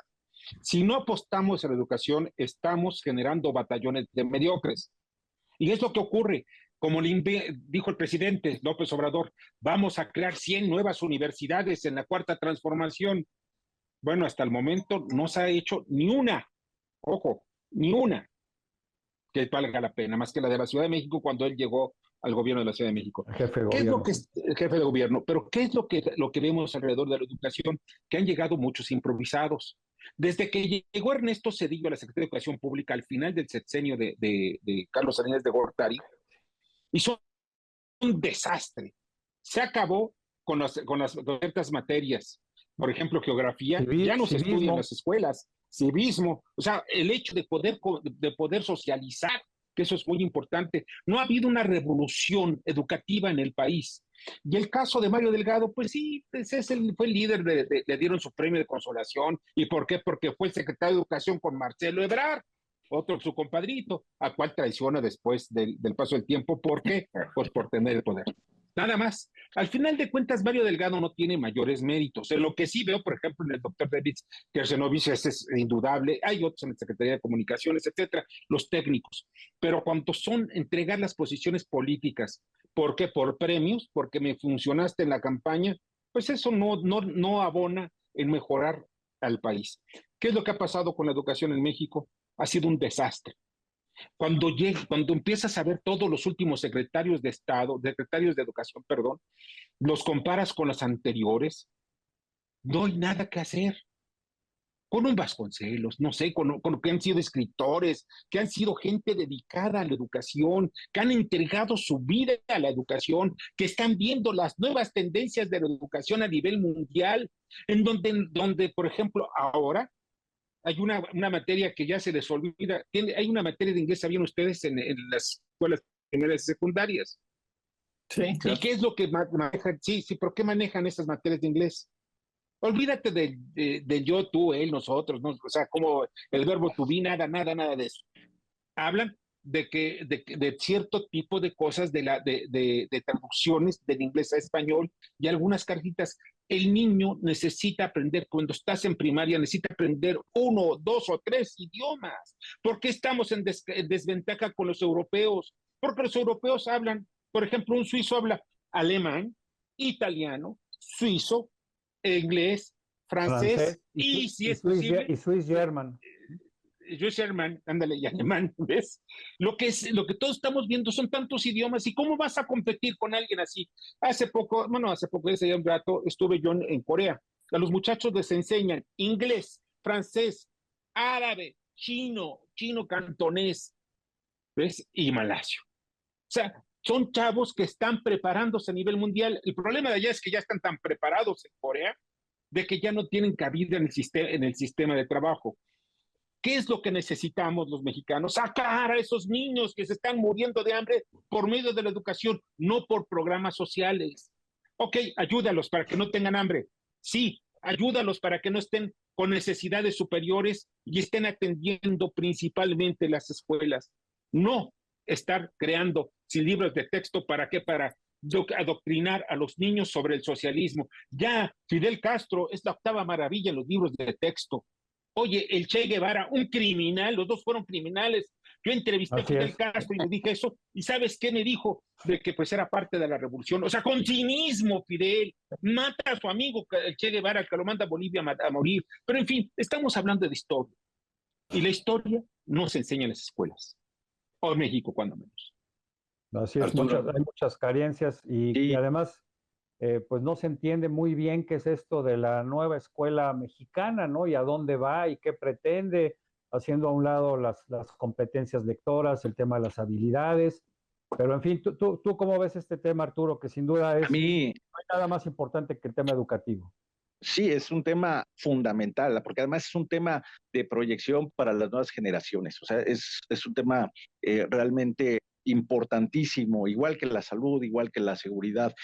Si no apostamos a la educación, estamos generando batallones de mediocres. Y es lo que ocurre. Como dijo el presidente López Obrador, vamos a crear 100 nuevas universidades en la cuarta transformación. Bueno, hasta el momento no se ha hecho ni una, ojo, ni una que valga la pena, más que la de la Ciudad de México cuando él llegó al gobierno de la Ciudad de México. El jefe de ¿Qué es gobierno. lo que es el jefe de gobierno? Pero ¿qué es lo que vemos alrededor de la educación? Que han llegado muchos improvisados. Desde que llegó Ernesto Zedillo a la Secretaría de Educación Pública al final del sexenio de Carlos Salinas de Gortari, hizo un desastre. Se acabó con ciertas materias. Por ejemplo, geografía, ya no se estudia en las escuelas, civismo, o sea, el hecho de poder socializar, que eso es muy importante. No ha habido una revolución educativa en el país. Y el caso de Mario Delgado, pues sí, pues fue el líder, le dieron su premio de consolación. ¿Y por qué? Porque fue el secretario de Educación con Marcelo Ebrard. otro su compadrito, a cual traiciona después del paso del tiempo. ¿Por qué? Pues por tener el poder. Nada más. Al final de cuentas, Mario Delgado no tiene mayores méritos. En lo que sí veo, por ejemplo, en el doctor David Kersenovich, es indudable. Hay otros en la Secretaría de Comunicaciones, etcétera, los técnicos. Pero cuando son entregar las posiciones políticas, ¿por qué? Por premios, porque me funcionaste en la campaña, pues eso no abona en mejorar al país. ¿Qué es lo que ha pasado con la educación en México? Ha sido un desastre. Cuando empiezas a ver todos los últimos secretarios de Estado, secretarios de Educación, perdón, los comparas con los anteriores, no hay nada que hacer. Con un Vasconcelos, no sé, con que han sido escritores, que han sido gente dedicada a la educación, que han entregado su vida a la educación, que están viendo las nuevas tendencias de la educación a nivel mundial, donde por ejemplo, ahora hay una materia que ya se les olvida, hay una materia de inglés, ¿sabían ustedes, en las escuelas primarias y secundarias? Sí, ¿Y qué es lo que manejan? Sí, ¿por qué manejan esas materias de inglés? Olvídate de yo, tú, él, nosotros, ¿no? O sea, como el verbo to be, nada de eso. Hablan de cierto tipo de cosas, de traducciones del inglés a español y algunas cartitas. El niño necesita aprender, cuando estás en primaria, necesita aprender 1, 2 o 3 idiomas. ¿Por qué estamos en desventaja con los europeos? Porque los europeos hablan, por ejemplo, un suizo habla alemán, italiano, suizo, inglés, francés Francés y, si es posible, y Swiss German. German, ándale, y alemán, ¿ves? Lo que todos estamos viendo son tantos idiomas, ¿y cómo vas a competir con alguien así? Hace poco, hace ya un rato, estuve yo en Corea. A los muchachos les enseñan inglés, francés, árabe, chino cantonés, ¿ves? Y malasio. O sea, son chavos que están preparándose a nivel mundial. El problema de allá es que ya están tan preparados en Corea de que ya no tienen cabida en el sistema de trabajo. ¿Qué es lo que necesitamos los mexicanos? Sacar a esos niños que se están muriendo de hambre por medio de la educación, no por programas sociales. Ok, ayúdalos para que no tengan hambre. Sí, ayúdalos para que no estén con necesidades superiores y estén atendiendo principalmente las escuelas. No estar creando sin libros de texto, ¿para qué? Para adoctrinar a los niños sobre el socialismo. Ya, Fidel Castro es la octava maravilla en los libros de texto. Oye, el Che Guevara, un criminal, los dos fueron criminales. Yo entrevisté a Fidel Castro y le dije eso, y ¿sabes qué me dijo? De que pues era parte de la revolución. O sea, con cinismo, Fidel, mata a su amigo el Che Guevara, que lo manda a Bolivia a morir. Pero en fin, estamos hablando de historia. Y la historia no se enseña en las escuelas, o en México cuando menos. Así es, hay muchas carencias y además pues no se entiende muy bien qué es esto de la nueva escuela mexicana, ¿no? Y a dónde va y qué pretende, haciendo a un lado las competencias lectoras, el tema de las habilidades. Pero en fin, ¿tú cómo ves este tema, Arturo? Que sin duda no hay nada más importante que el tema educativo. Sí, es un tema fundamental, porque además es un tema de proyección para las nuevas generaciones. O sea, es un tema realmente importantísimo, igual que la salud, igual que la seguridad.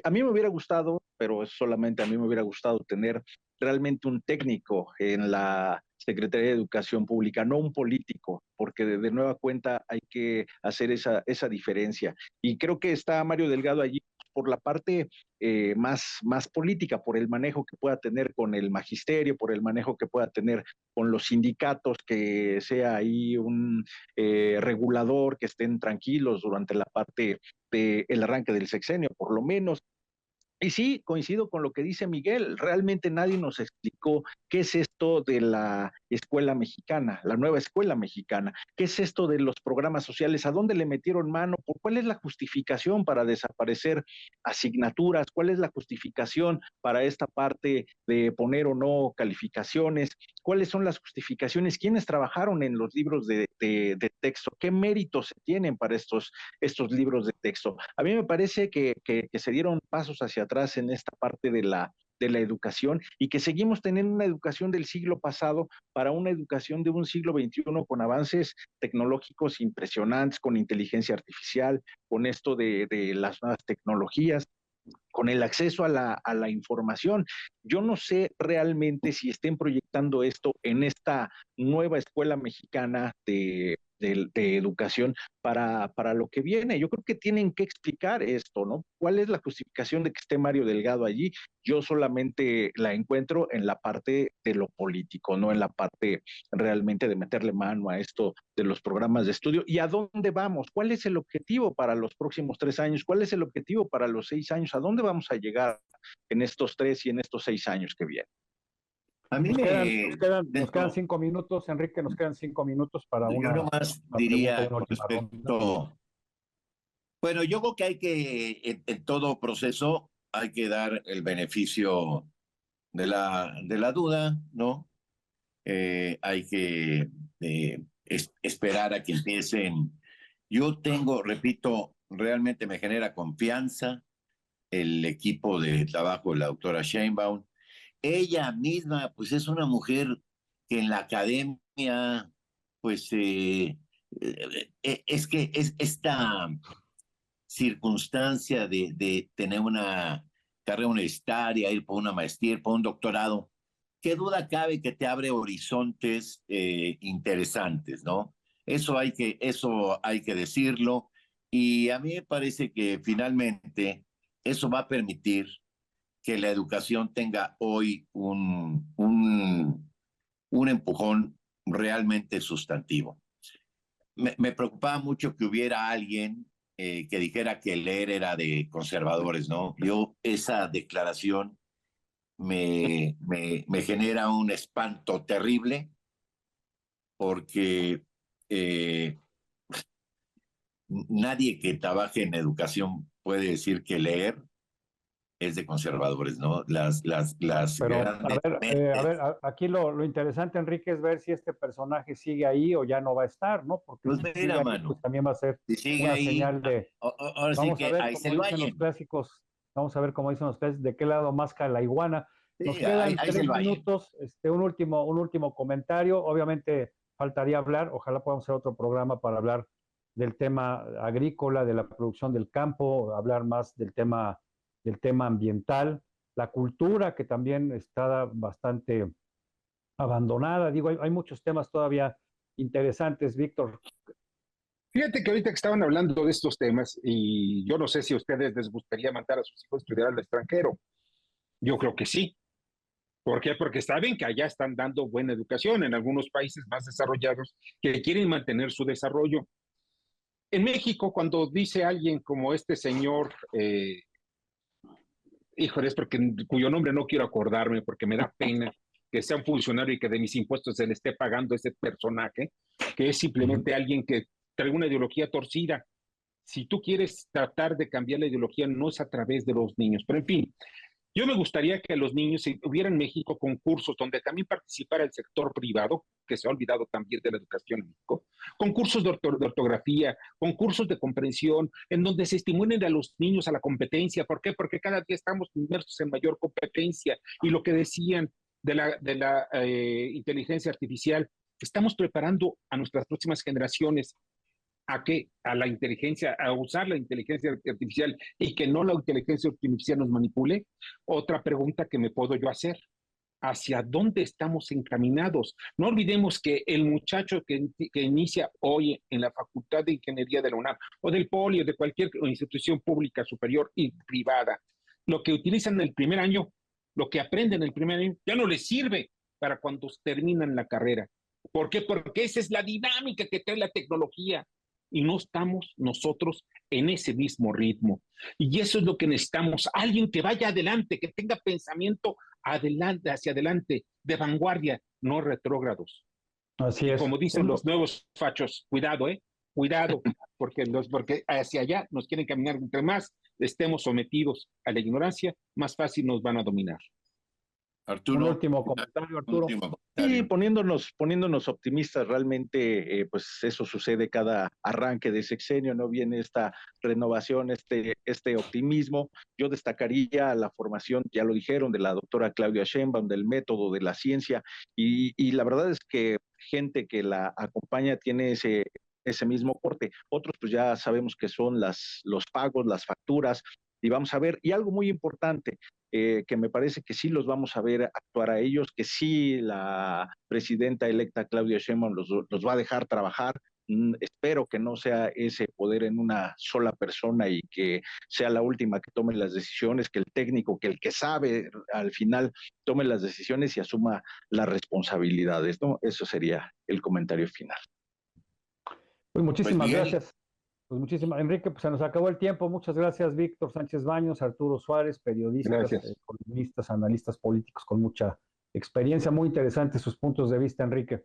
A mí me hubiera gustado, pero solamente a mí me hubiera gustado tener realmente un técnico en la Secretaría de Educación Pública, no un político, porque de nueva cuenta hay que hacer esa diferencia. Y creo que está Mario Delgado allí por la parte más política, por el manejo que pueda tener con el magisterio, por el manejo que pueda tener con los sindicatos, que sea ahí un regulador, que estén tranquilos durante la parte del arranque del sexenio, por lo menos. Y sí, coincido con lo que dice Miguel, realmente nadie nos explicó qué es esto de la escuela mexicana, la nueva escuela mexicana, qué es esto de los programas sociales, a dónde le metieron mano, cuál es la justificación para desaparecer asignaturas, cuál es la justificación para esta parte de poner o no calificaciones, cuáles son las justificaciones, quiénes trabajaron en los libros de texto, qué méritos se tienen para estos libros de texto. A mí me parece que se dieron pasos hacia atrás en esta parte de la educación y que seguimos teniendo una educación del siglo pasado para una educación de un siglo XXI con avances tecnológicos impresionantes, con inteligencia artificial, con esto de las nuevas tecnologías, con el acceso a la información. Yo no sé realmente si estén proyectando esto en esta nueva escuela mexicana de educación para lo que viene. Yo creo que tienen que explicar esto, ¿no? ¿Cuál es la justificación de que esté Mario Delgado allí? Yo solamente la encuentro en la parte de lo político, no en la parte realmente de meterle mano a esto de los programas de estudio. ¿Y a dónde vamos? ¿Cuál es el objetivo para los próximos 3 años? ¿Cuál es el objetivo para los 6 años? ¿A dónde vamos a llegar en estos 3 y en estos 6 años que vienen? A mí Nos quedan 5 minutos, Enrique, nos quedan 5 minutos para yo una nomás pregunta y diría una con última ronda. respecto, bueno, yo creo que hay que, en todo proceso, hay que dar el beneficio de la duda, ¿no? Hay que esperar a que empiecen. Yo tengo, repito, realmente me genera confianza el equipo de trabajo de la doctora Sheinbaum. Ella misma, pues es una mujer que en la academia, pues es que es esta circunstancia de tener una carrera universitaria, ir por una maestría, ir por un doctorado, qué duda cabe que te abre horizontes interesantes, ¿no? Eso hay que decirlo, y a mí me parece que finalmente eso va a permitir que la educación tenga hoy un empujón realmente sustantivo. Me preocupaba mucho que hubiera alguien que dijera que leer era de conservadores, ¿no? Yo, esa declaración me genera un espanto terrible porque nadie que trabaje en educación puede decir que leer es de conservadores, ¿no? Las Pero, grandes a mentes. ver, aquí lo interesante, Enrique, es ver si este personaje sigue ahí o ya no va a estar, ¿no? Porque Pues si sigue mira, ahí, pues mano, también va a ser si sigue una ahí, señal de, ahora sí vamos a que ver, ahí se como lo dicen los hallen. clásicos, vamos a ver, como dicen los clásicos, de qué lado masca la iguana. Nos Sí, quedan ahí se tres lo hallen. minutos, un último comentario. Obviamente faltaría hablar, ojalá podamos hacer otro programa para hablar del tema agrícola, de la producción del campo, hablar más del tema ambiental, la cultura que también está bastante abandonada. Digo, hay muchos temas todavía interesantes, Víctor. Fíjate que ahorita que estaban hablando de estos temas, y yo no sé si a ustedes les gustaría mandar a sus hijos a estudiar al extranjero. Yo creo que sí. ¿Por qué? Porque saben que allá están dando buena educación en algunos países más desarrollados que quieren mantener su desarrollo. En México, cuando dice alguien como este señor, híjole, es porque cuyo nombre no quiero acordarme porque me da pena que sea un funcionario y que de mis impuestos se le esté pagando ese personaje, que es simplemente alguien que trae una ideología torcida. Si tú quieres tratar de cambiar la ideología, no es a través de los niños. Pero en fin, yo me gustaría que los niños, si hubiera en México concursos donde también participara el sector privado, que se ha olvidado también de la educación en México, concursos de ortografía, concursos de comprensión, en donde se estimulen a los niños a la competencia. ¿Por qué? Porque cada día estamos inmersos en mayor competencia. Y lo que decían de la inteligencia artificial, estamos preparando a nuestras próximas generaciones a qué, a la inteligencia, a usar la inteligencia artificial y que no la inteligencia artificial nos manipule. Otra pregunta que me puedo yo hacer: ¿hacia dónde estamos encaminados? No olvidemos que el muchacho que inicia hoy en la Facultad de Ingeniería de la UNAM o del Poli o de cualquier institución pública superior y privada, lo que utilizan en el primer año, lo que aprenden en el primer año, ya no les sirve para cuando terminan la carrera. ¿Por qué? Porque esa es la dinámica que trae la tecnología y no estamos nosotros en ese mismo ritmo. Y eso es lo que necesitamos, alguien que vaya adelante, que tenga pensamiento adelante, hacia adelante, de vanguardia, no retrógrados. Así Y es. como dicen los nuevos fachos, cuidado, cuidado, porque hacia allá nos quieren caminar. Entre más estemos sometidos a la ignorancia, más fácil nos van a dominar. Un Arturo, último comentario, un Arturo. último Y comentario. poniéndonos optimistas, realmente, pues eso sucede cada arranque de sexenio, ¿no? Viene esta renovación, este optimismo. Yo destacaría la formación, ya lo dijeron, de la doctora Claudia Sheinbaum, del método de la ciencia, y la verdad es que gente que la acompaña tiene ese mismo corte. Otros, pues ya sabemos que son los pagos, las facturas, y vamos a ver, y algo muy importante, que me parece que sí los vamos a ver actuar a ellos, que sí la presidenta electa Claudia Sheinbaum los va a dejar trabajar. Espero que no sea ese poder en una sola persona y que sea la última que tome las decisiones, que el técnico, que el que sabe al final tome las decisiones y asuma las responsabilidades, ¿no? Eso sería el comentario final. Pues muchísimas Miguel, gracias. Pues muchísimas, Enrique, pues se nos acabó el tiempo. Muchas gracias, Víctor Sánchez Baños, Arturo Suárez, periodistas, Gracias. columnistas, analistas políticos con mucha experiencia. Muy interesantes sus puntos de vista, Enrique.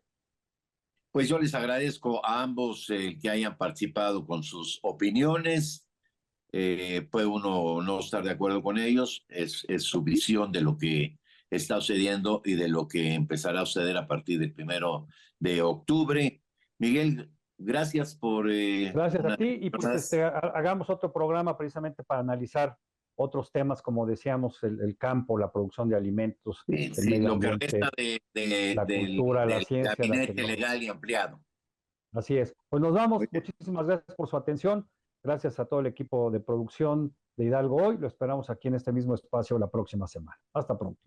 pues yo les agradezco a ambos que hayan participado con sus opiniones. Puede uno no estar de acuerdo con ellos, es su visión de lo que está sucediendo y de lo que empezará a suceder a partir del 1 de octubre. Miguel, gracias por... Gracias a ti y pues hagamos otro programa precisamente para analizar otros temas, como decíamos, el campo, la producción de alimentos, el medio lo que ambiente, resta la cultura, la del ciencia, la gabinete tecnología. legal y ampliado. Así es. Pues nos vamos. Muy bien. Muchísimas gracias por su atención. Gracias a todo el equipo de producción de Hidalgo Hoy. Lo esperamos aquí en este mismo espacio la próxima semana. Hasta pronto.